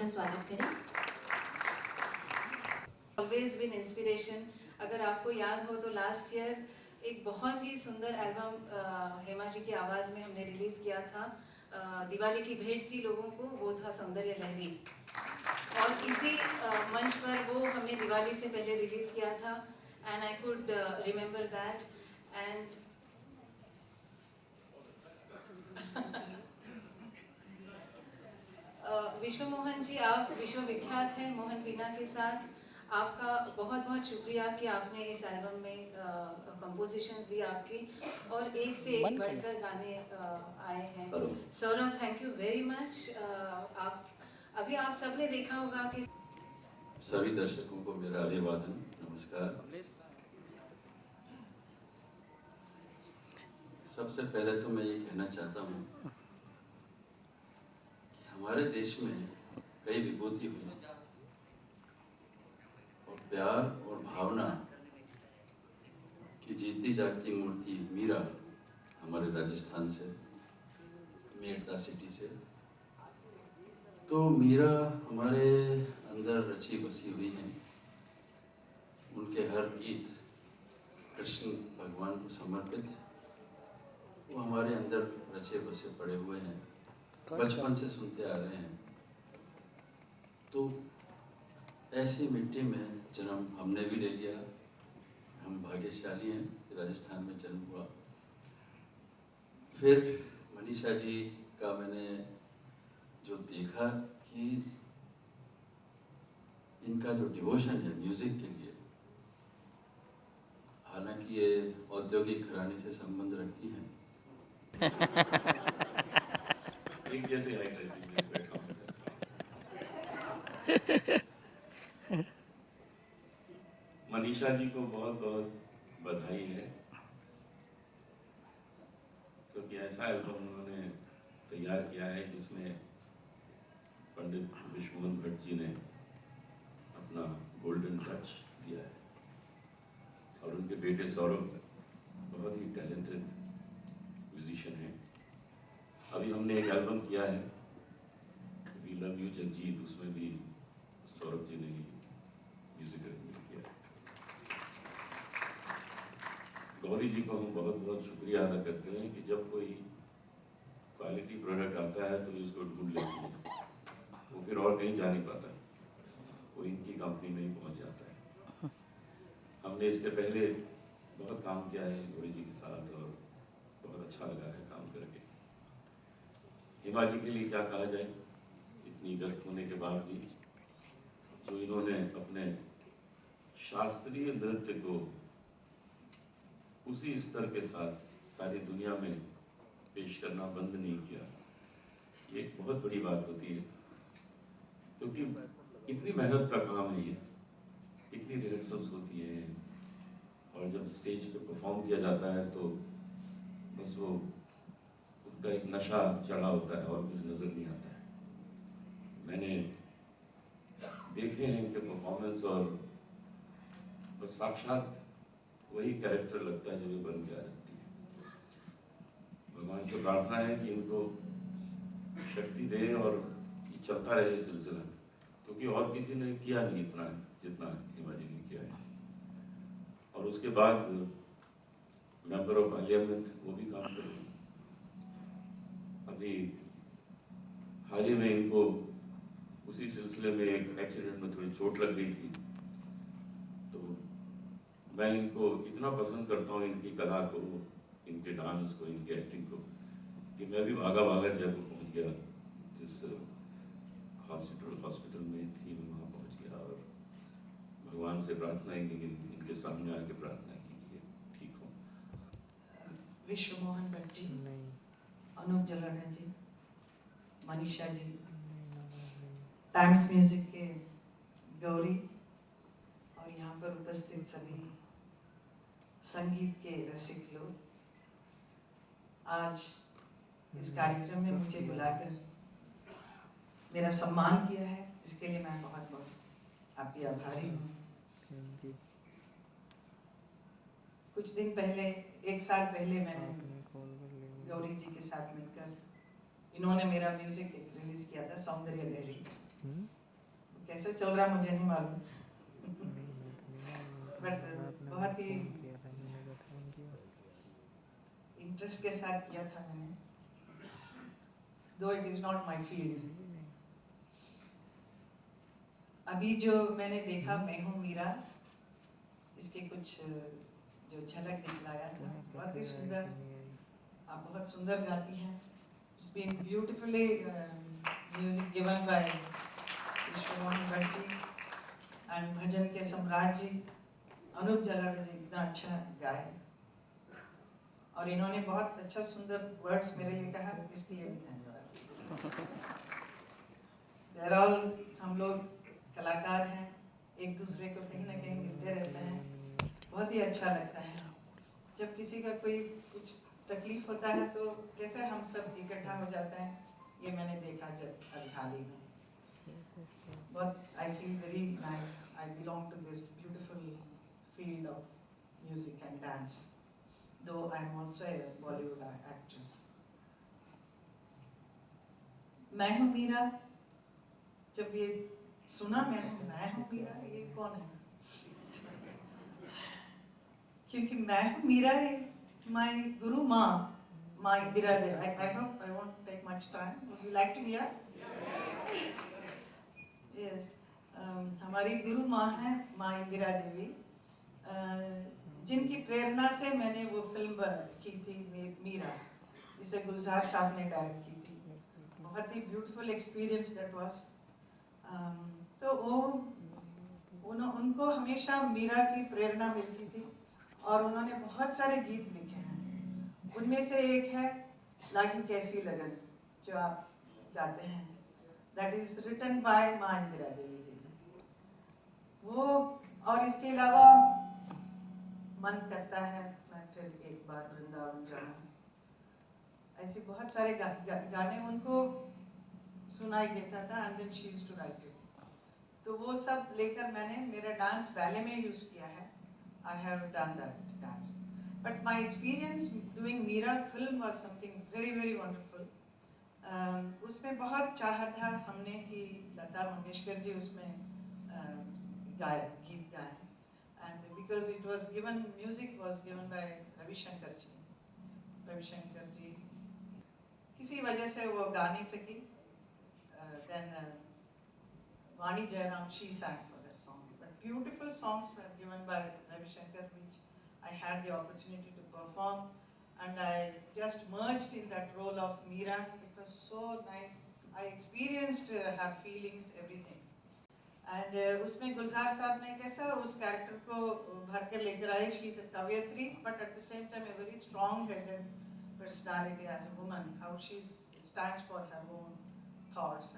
का स्वागत करें। Always been inspiration. अगर आपको याद हो तो लास्ट ईयर एक बहुत ही सुंदर एल्बम हेमा जी की आवाज़ में हमने रिलीज़ किया था। दिवाली की भेंट थी लोगों को, वो था सौंदर्य लहरी। और इसी मंच पर वो हमने दिवाली से पहले रिलीज़ किया था and I could remember that. And विश्व मोहन जी, आप विश्वविख्यात हैं मोहन वीणा के साथ। आपका बहुत बहुत शुक्रिया कि आपने इस एल्बम में कंपोजिशंस दी आपकी, और एक से एक बढ़कर गाने आए हैं। Saurabh, thank you very much. आप सबने देखा होगा कि सभी दर्शकों को मेरा अभिवादन, नमस्कार। सबसे पहले तो मैं ये कहना चाहता हूँ कि हमारे देश में कई विभूति हुई और प्यार और भावना की जीती जागती मूर्ति मीरा हमारे राजस्थान से, मेड़ता सिटी से। तो मीरा हमारे अंदर रची बसी हुई हैं। उनके हर गीत कृष्ण भगवान को समर्पित, वो हमारे अंदर रचे बसे पड़े हुए हैं, बचपन से सुनते आ रहे हैं। तो ऐसी मिट्टी में जन्म हमने भी ले लिया। हम भाग्यशाली हैं कि राजस्थान में जन्म हुआ। फिर मनीषा जी का मैंने जो देखा कि इनका जो डिवोशन है म्यूजिक के लिए, हालांकि ये औद्योगिक घराने से संबंध रखती हैं। एक जैसे हाइट रहती है, बैठा हूं। मनीषा जी को बहुत बहुत बधाई है, क्योंकि ऐसा एल्बम उन्होंने तैयार किया है जिसमें पंडित विश्व मोहन भट्ट जी ने अपना गोल्डन टच दिया है, और उनके बेटे सौरभ बहुत ही टैलेंटेड म्यूजिशियन है। अभी हमने एक एल्बम किया है, वी लव यू जगजीत, उसमें भी सौरभ जी ने ही म्यूजिक किया है। गौरी जी को हम बहुत बहुत शुक्रिया अदा करते हैं कि जब कोई क्वालिटी प्रोडक्ट आता है तो इसको ढूंढ लेती है, वो फिर और कहीं जा नहीं पाता, वो इनकी कंपनी में ही पहुंच जाता है। हमने इसके पहले बहुत काम किया है गौरी जी के साथ, और बहुत अच्छा लगा है काम करके। हेमा जी के लिए क्या कहा जाए, इतनी व्यस्त होने के बाद भी जो इन्होंने अपने शास्त्रीय नृत्य को उसी स्तर के साथ सारी दुनिया में पेश करना बंद नहीं किया, ये एक बहुत बड़ी बात होती है, क्योंकि इतनी मेहनत का काम है ये, कितनी रिहर्सल्स होती है, और जब स्टेज पे परफॉर्म किया जाता है तो बस वो उनका एक नशा चढ़ा होता है और कुछ नजर नहीं आता है। मैंने देखे हैं इनके परफॉर्मेंस, और बस साक्षात वही कैरेक्टर लगता है जो ये बन के आ जाती है। भगवान से प्रार्थना है कि इनको शक्ति दे और ये चलता रहे सिलसिला, क्योंकि और किसी ने किया नहीं इतना जितना हेमा जी ने किया है। और उसके बाद मेंबर ऑफ पार्लियामेंट वो भी काम कर रहे हैं। अभी हाल ही में इनको उसी सिलसिले में एक एक्सीडेंट में थोड़ी चोट लग गई थी, तो मैं इनको इतना पसंद करता हूँ, इनकी कला को, इनके डांस को, इनके एक्टिंग को, कि मैं भी भागा भागा जयपुर पहुँच गया। जिस हॉस्पिटल में थी मैं वहाँ पहुँच गया, और भगवान से प्रार्थना की, इनके सामने आके प्रार्थना की कि ठीक हो। विश्व मोहन भट्ट जी, अनूप जलोढ़ा जी, मनीषा जी, टाइम्स म्यूजिक के गौरी, और यहाँ पर उपस्थित सभी संगीत के रसिक लोग, आज इस कार्यक्रम में मुझे बुलाकर मेरा सम्मान किया है, इसके लिए मैं बहुत बहुत आपकी आभारी हूँ। कुछ दिन पहले, एक साल पहले, मैंने गौरी जी के साथ मिलकर, इन्होंने मेरा म्यूजिक रिलीज किया था, सौंदर्य लहरी, कैसे चल रहा मुझे नहीं मालूम, बट बहुत ही इंटरेस्ट के साथ किया था मैंने, दो it is not my field. अभी जो मैंने देखा मैं हूँ मीरा, इसके कुछ जो झलक दिखलाया था, बहुत ही सुंदर, आप बहुत सुंदर गाती हैं। It's been beautifully music given by Ishwar Bhatt ji and भजन के सम्राट जी अनूप जलोढ़ जी, इतना अच्छा गाए और इन्होंने बहुत अच्छा सुंदर वर्ड्स मेरे लिए कहा, इसके लिए भी धन्यवाद। देयर ऑल हम लोग कलाकार हैं, एक दूसरे को कहीं ना कहीं मिलते रहते हैं, बहुत ही अच्छा लगता है। जब किसी का कोई कुछ तकलीफ होता है तो कैसे हम सब इकट्ठा हो जाते हैं, ये मैंने देखा जब अभी हाल ही में। बहुत I feel very nice, I belong to this beautiful field of music and dance, though I am also a Bollywood actress. मैं हूँ मीरा, जब ये सुना मैं हूँ मीरा, ये कौन है? क्योंकि मैं हूँ मीरा, my गुरु माँ, माँ इंदिरा देवी. I hope I won't take much time. Would you like to hear? Yes. हमारी गुरु माँ है माँ इंदिरा देवी, जिनकी प्रेरणा से मैंने वो फिल्म की थी मीरा, जिसे गुलजार साहब ने डायरेक्ट की थी। बहुत ही ब्यूटीफुल एक्सपीरियंस दैट वाज। तो वो उनको हमेशा मीरा की प्रेरणा मिलती थी और उन्होंने बहुत सारे गीत लिखे हैं। उनमें से एक है लागी कैसी लगन, जो आप गाते हैं, दैट इज रिटन बाय माँ इंदिरा देवी जी। वो और इसके अलावा मन करता है मैं फिर एक बार वृंदावन जाऊं, ऐसे बहुत सारे गाने उनको सुनाई देता था, and then she used to write it. तो वो सब लेकर मैंने मेरा डांस बैले में यूज किया है। I have done that dance, but my experience doing Meera film was something very very wonderful. उसमें बहुत चाहा था हमने कि लता मंगेशकर जी उसमें गीत गाए, and because it was given, music was given by Ravi Shankar ji, किसी वजह से वो गा नहीं सकी। Then Vani Jairam, she sang for that song, but beautiful songs were given by Ravi Shankar, which I had the opportunity to perform, and I just merged in that role of Meera. It was so nice. I experienced her feelings, everything. And उसमें गुलजार साहब ने कैसा उस character को भर कर लेकर आए। शी इज अ कवयत्री but at the same time a very strong headed personality as a woman, how she stands for her own thoughts.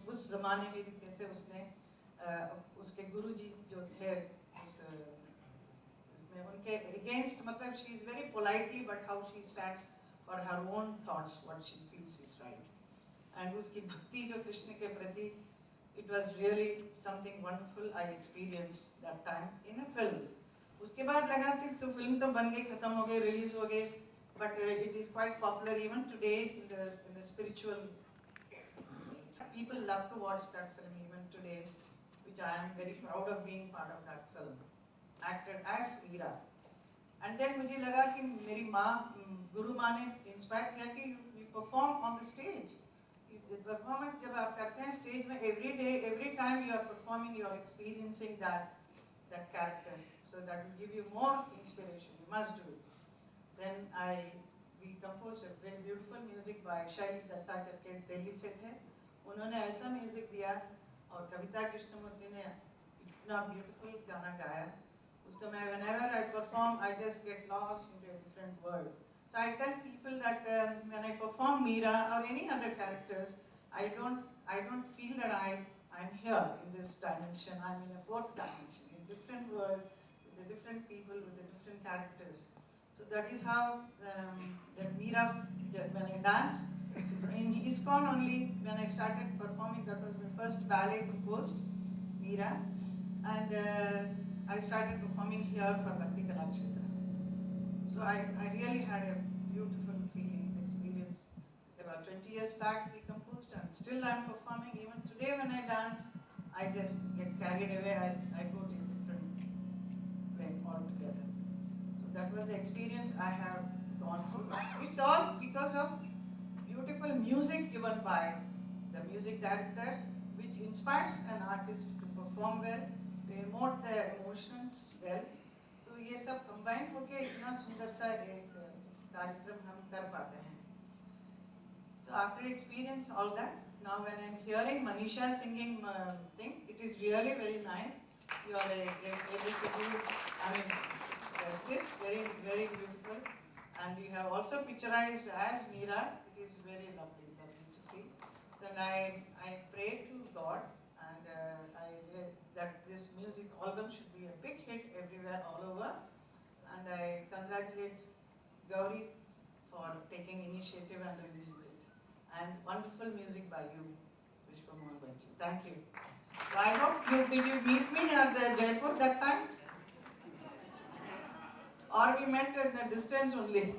उस जमाने में भी कैसे उसने उसके गुरुजी जो थे उसमें उनके अगेंस्ट, मतलब she is very politely, but how she stands for her own thoughts, what she feels is right. And उसकी भक्ति जो कृष्ण के प्रति, it was really something wonderful I experienced that time in a film. उसके बाद लगा कि तो फिल्म तो बन गई, खत्म हो गई, रिलीज हो गई, but it is quite popular even today in the spiritual. People love to watch that film even today, which I am very proud of being part of that film, acted as Meera. And then मुझे लगा कि मेरी माँ, गुरु माँ ने inspire किया कि you perform on the stage. Performance जब आप करते हैं स्टेज में, every day every time you are performing, you are experiencing that character, so that will give you more inspiration, you must do it. Then we composed a very beautiful music by Shaili Dutta करके दिल्ली से थे, उन्होंने ऐसा music दिया, और कविता कृष्णमूर्ति ने इतना beautiful गाना गाया, उसको मैं whenever I perform I just get lost into a different world. So I tell people that when I perform Meera or any other characters, I don't feel that I'm here in this dimension. I'm in a fourth dimension, in a different world, with the different people, with the different characters. So that is how that Meera, when I dance in ISKCON only, when I started performing, that was my first ballet composed, Meera, and I started performing here for Bhakti Kalakshetra. So I really had a beautiful feeling, experience. About 20 years back we composed, and still I'm performing. Even today when I dance, I just get carried away. I go to a different plane altogether. So that was the experience I have gone through. It's all because of beautiful music given by the music directors, which inspires an artist to perform well, to emote the emotions well. So ये सब combine होके इतना सुंदर सा एक कार्यक्रम हम कर पाते हैं. So after experience all that, now when I'm hearing Manisha singing thing, it is really very nice. You are able to do, I mean, justice, very, very beautiful. And you have also picturized as Meera. It is very lovely, lovely to see. So and I pray to God and that this music album should be a big hit everywhere, all over. And I congratulate Gauri for taking initiative and releasing it. And wonderful music by you, Vishwa Mohan Bhatt. Thank you. So I hope did you meet me at Jaipur that time? Or we met at the distance only?